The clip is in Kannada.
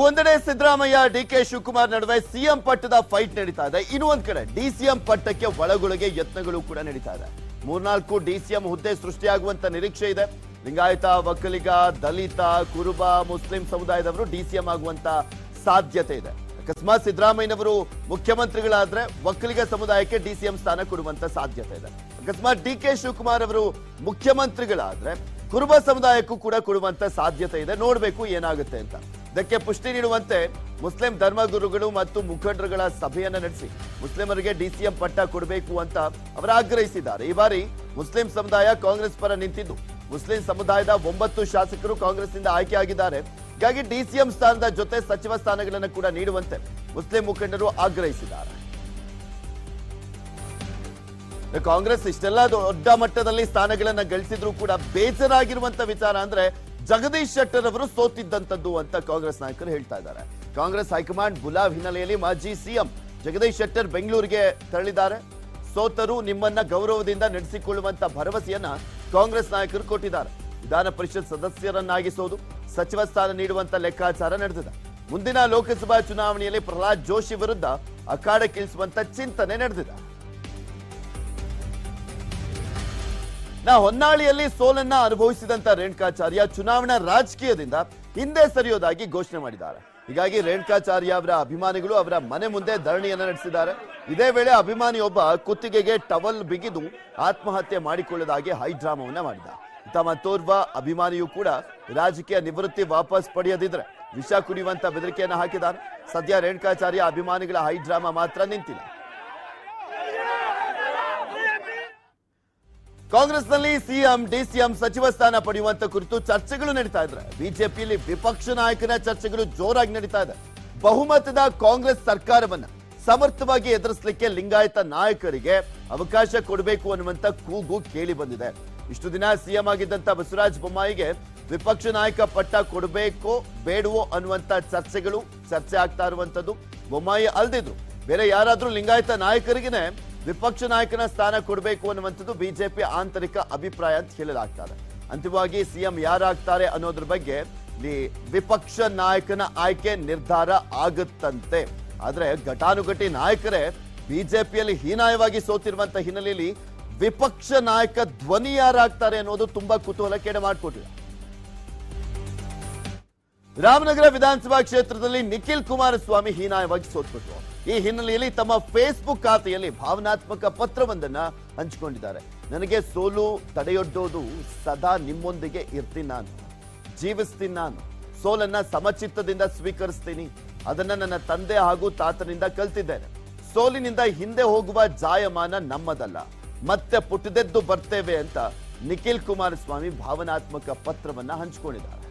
ಒಂದೆಡೆ ಸಿದ್ದರಾಮಯ್ಯ ಡಿಕೆ ಶಿವಕುಮಾರ್ ನಡುವೆ ಸಿಎಂ ಪಟ್ಟದ ಫೈಟ್ ನಡೀತಾ ಇದೆ. ಇನ್ನು ಒಂದ್ ಕಡೆ ಡಿಸಿಎಂ ಪಟ್ಟಕ್ಕೆ ಒಳಗೊಳಗೆ ಯತ್ನಗಳು ಕೂಡ ನಡೀತಾ ಇದೆ. 3-4 ಡಿಸಿಎಂ ಹುದ್ದೆ ಸೃಷ್ಟಿಯಾಗುವಂತ ನಿರೀಕ್ಷೆ ಇದೆ. ಲಿಂಗಾಯತ, ಒಕ್ಕಲಿಗ, ದಲಿತ, ಕುರುಬ, ಮುಸ್ಲಿಂ ಸಮುದಾಯದವರು ಡಿಸಿಎಂ ಆಗುವಂತ ಸಾಧ್ಯತೆ ಇದೆ. ಅಕಸ್ಮಾತ್ ಸಿದ್ದರಾಮಯ್ಯನವರು ಮುಖ್ಯಮಂತ್ರಿಗಳಾದ್ರೆ ಒಕ್ಕಲಿಗ ಸಮುದಾಯಕ್ಕೆ ಡಿಸಿಎಂ ಸ್ಥಾನ ಕೊಡುವಂತ ಸಾಧ್ಯತೆ ಇದೆ. ಅಕಸ್ಮಾತ್ ಡಿಕೆ ಶಿವಕುಮಾರ್ ಅವರು ಮುಖ್ಯಮಂತ್ರಿಗಳಾದ್ರೆ ಕುರುಬ ಸಮುದಾಯಕ್ಕೂ ಕೂಡ ಕೊಡುವಂತ ಸಾಧ್ಯತೆ ಇದೆ. ನೋಡ್ಬೇಕು ಏನಾಗುತ್ತೆ ಅಂತ. ಇದಕ್ಕೆ ಪುಷ್ಟಿ ನೀಡುವಂತೆ ಮುಸ್ಲಿಂ ಧರ್ಮಗುರುಗಳು ಮತ್ತು ಮುಖಂಡರುಗಳ ಸಭೆಯನ್ನ ನಡೆಸಿ ಮುಸ್ಲಿಮರಿಗೆ ಡಿಸಿಎಂ ಪಟ್ಟ ಕೊಡಬೇಕು ಅಂತ ಅವರು ಆಗ್ರಹಿಸಿದ್ದಾರೆ. ಈ ಬಾರಿ ಮುಸ್ಲಿಂ ಸಮುದಾಯ ಕಾಂಗ್ರೆಸ್ ಪರ ನಿಂತಿದ್ದು ಮುಸ್ಲಿಂ ಸಮುದಾಯದ 9 ಶಾಸಕರು ಕಾಂಗ್ರೆಸ್ನಿಂದ ಆಯ್ಕೆಯಾಗಿದ್ದಾರೆ. ಹೀಗಾಗಿ ಡಿಸಿಎಂ ಸ್ಥಾನದ ಜೊತೆ ಸಚಿವ ಸ್ಥಾನಗಳನ್ನು ಕೂಡ ನೀಡುವಂತೆ ಮುಸ್ಲಿಂ ಮುಖಂಡರು ಆಗ್ರಹಿಸಿದ್ದಾರೆ. ಕಾಂಗ್ರೆಸ್ ಇಷ್ಟೆಲ್ಲ ದೊಡ್ಡ ಮಟ್ಟದಲ್ಲಿ ಸ್ಥಾನಗಳನ್ನ ಗಳಿಸಿದ್ರು ಕೂಡ ಬೇಜಾರಾಗಿರುವಂತ ವಿಚಾರ ಅಂದ್ರೆ ಜಗದೀಶ್ ಶೆಟ್ಟರ್ ಅವರು ಸೋತಿದ್ದಂತದ್ದು ಅಂತ ಕಾಂಗ್ರೆಸ್ ನಾಯಕರು ಹೇಳ್ತಾ ಇದ್ದಾರೆ. ಕಾಂಗ್ರೆಸ್ ಹೈಕಮಾಂಡ್ ಬುಲಾವ್ ಹಿನ್ನೆಲೆಯಲ್ಲಿ ಮಾಜಿ ಸಿಎಂ ಜಗದೀಶ್ ಶೆಟ್ಟರ್ ಬೆಂಗಳೂರಿಗೆ ತೆರಳಿದ್ದಾರೆ. ಸೋತರು ನಿಮ್ಮನ್ನ ಗೌರವದಿಂದ ನಡೆಸಿಕೊಳ್ಳುವಂತ ಭರವಸೆಯನ್ನ ಕಾಂಗ್ರೆಸ್ ನಾಯಕರು ಕೊಟ್ಟಿದ್ದಾರೆ. ವಿಧಾನ ಪರಿಷತ್ ಸದಸ್ಯರನ್ನಾಗಿಸೋದು, ಸಚಿವ ಸ್ಥಾನ ನೀಡುವಂತ ಲೆಕ್ಕಾಚಾರ ನಡೆದಿದೆ. ಮುಂದಿನ ಲೋಕಸಭಾ ಚುನಾವಣೆಯಲ್ಲಿ ಪ್ರಹ್ಲಾದ್ ಜೋಶಿ ವಿರುದ್ಧ ಅಖಾಡಕ್ಕಿಳಿಸುವಂತ ಚಿಂತನೆ ನಡೆದಿದೆ. ಹೊನ್ನಾಳಿಯಲ್ಲಿ ಸೋಲನ್ನ ಅನುಭವಿಸಿದಂತ ರೇಣುಕಾಚಾರ್ಯ ಚುನಾವಣಾ ರಾಜಕೀಯದಿಂದ ಹಿಂದೆ ಸರಿಯೋದಾಗಿ ಘೋಷಣೆ ಮಾಡಿದ್ದಾರೆ. ಹೀಗಾಗಿ ರೇಣುಕಾಚಾರ್ಯ ಅವರ ಅಭಿಮಾನಿಗಳು ಅವರ ಮನೆ ಮುಂದೆ ಧರಣಿಯನ್ನ ನಡೆಸಿದ್ದಾರೆ. ಇದೇ ವೇಳೆ ಅಭಿಮಾನಿಯೊಬ್ಬ ಕುತ್ತಿಗೆಗೆ ಟವಲ್ ಬಿಗಿದು ಆತ್ಮಹತ್ಯೆ ಮಾಡಿಕೊಳ್ಳೋದಾಗಿ ಹೈಡ್ರಾಮವನ್ನ ಮಾಡಿದ. ಮತ್ತೋರ್ವ ಅಭಿಮಾನಿಯು ಕೂಡ ರಾಜಕೀಯ ನಿವೃತ್ತಿ ವಾಪಸ್ ಪಡೆಯದಿದ್ರೆ ವಿಷ ಕುಡಿಯುವಂತ ಬೆದರಿಕೆಯನ್ನ ಹಾಕಿದ್ದಾರೆ. ಸದ್ಯ ರೇಣುಕಾಚಾರ್ಯ ಅಭಿಮಾನಿಗಳ ಹೈಡ್ರಾಮಾ ಮಾತ್ರ ನಿಂತಿಲ್ಲ. ಕಾಂಗ್ರೆಸ್ನಲ್ಲಿ ಸಿಎಂ ಡಿಸಿಎಂ ಸಚಿವ ಸ್ಥಾನ ಪಡೆಯುವಂತ ಕುರಿತು ಚರ್ಚೆಗಳು ನಡೀತಾ ಇದ್ರೆ ಬಿಜೆಪಿಯಲ್ಲಿ ವಿಪಕ್ಷ ನಾಯಕನ ಚರ್ಚೆಗಳು ಜೋರಾಗಿ ನಡೀತಾ ಇದೆ. ಬಹುಮತದ ಕಾಂಗ್ರೆಸ್ ಸರ್ಕಾರವನ್ನ ಸಮರ್ಥವಾಗಿ ಎದುರಿಸಲಿಕ್ಕೆ ಲಿಂಗಾಯತ ನಾಯಕರಿಗೆ ಅವಕಾಶ ಕೊಡಬೇಕು ಅನ್ನುವಂತ ಕೂಗು ಕೇಳಿ ಬಂದಿದೆ. ಇಷ್ಟು ದಿನ ಸಿಎಂ ಆಗಿದ್ದಂತ ಬಸವರಾಜ ಬೊಮ್ಮಾಯಿಗೆ ವಿಪಕ್ಷ ನಾಯಕ ಪಟ್ಟ ಕೊಡಬೇಕೋ ಬೇಡವೋ ಅನ್ನುವಂತ ಚರ್ಚೆ ಆಗ್ತಾ ಇರುವಂತದ್ದು. ಬೊಮ್ಮಾಯಿ ಅಲ್ದಿದ್ರು ಬೇರೆ ಯಾರಾದ್ರೂ ಲಿಂಗಾಯತ ನಾಯಕರಿಗೆನೆ ವಿಪಕ್ಷ ನಾಯಕನ ಸ್ಥಾನ ಕೊಡಬೇಕು ಅನ್ನುವಂಥದ್ದು ಬಿಜೆಪಿ ಆಂತರಿಕ ಅಭಿಪ್ರಾಯ ಅಂತ ಹೇಳಲಾಗ್ತಾರೆ. ಅಂತಿಮವಾಗಿ ಸಿಎಂ ಯಾರಾಗ್ತಾರೆ ಅನ್ನೋದ್ರ ಬಗ್ಗೆ ವಿಪಕ್ಷ ನಾಯಕನ ಆಯ್ಕೆ ನಿರ್ಧಾರ ಆಗುತ್ತಂತೆ. ಆದ್ರೆ ಘಟಾನುಘಟಿ ನಾಯಕರೇ ಬಿಜೆಪಿಯಲ್ಲಿ ಹೀನಾಯವಾಗಿ ಸೋತಿರುವಂತ ಹಿನ್ನೆಲೆಯಲ್ಲಿ ವಿಪಕ್ಷ ನಾಯಕ ಧ್ವನಿ ಯಾರಾಗ್ತಾರೆ ಅನ್ನೋದು ತುಂಬಾ ಕುತೂಹಲಕ್ಕೆ ಮಾಡಿಕೊಟ್ಟಿದೆ. ರಾಮನಗರ ವಿಧಾನಸಭಾ ಕ್ಷೇತ್ರದಲ್ಲಿ ನಿಖಿಲ್ ಕುಮಾರಸ್ವಾಮಿ ಹೀನಾಯವಾಗಿ ಸೋತ್ಬಿಟ್ರು. ಈ ಹಿನ್ನೆಲೆಯಲ್ಲಿ ತಮ್ಮ ಫೇಸ್ಬುಕ್ ಖಾತೆಯಲ್ಲಿ ಭಾವನಾತ್ಮಕ ಪತ್ರವೊಂದನ್ನ ಹಂಚಿಕೊಂಡಿದ್ದಾರೆ. ನನಗೆ ಸೋಲು ತಡೆಯೊಡ್ಡೋದು ಸದಾ ನಿಮ್ಮೊಂದಿಗೆ ಇರ್ತೀನಿ, ನಾನು ಜೀವಿಸ್ತೀನಿ, ನಾನು ಸೋಲನ್ನ ಸಮಚಿತ್ತದಿಂದ ಸ್ವೀಕರಿಸ್ತೀನಿ. ಅದನ್ನ ನನ್ನ ತಂದೆ ಹಾಗೂ ತಾತನಿಂದ ಕಲ್ತಿದ್ದೇನೆ. ಸೋಲಿನಿಂದ ಹಿಂದೆ ಹೋಗುವ ಜಾಯಮಾನ ನಮ್ಮದಲ್ಲ, ಮತ್ತೆ ಪುಟಿದೆದ್ದು ಬರ್ತೇವೆ ಅಂತ ನಿಖಿಲ್ ಕುಮಾರಸ್ವಾಮಿ ಭಾವನಾತ್ಮಕ ಪತ್ರವನ್ನ ಹಂಚಿಕೊಂಡಿದ್ದಾರೆ.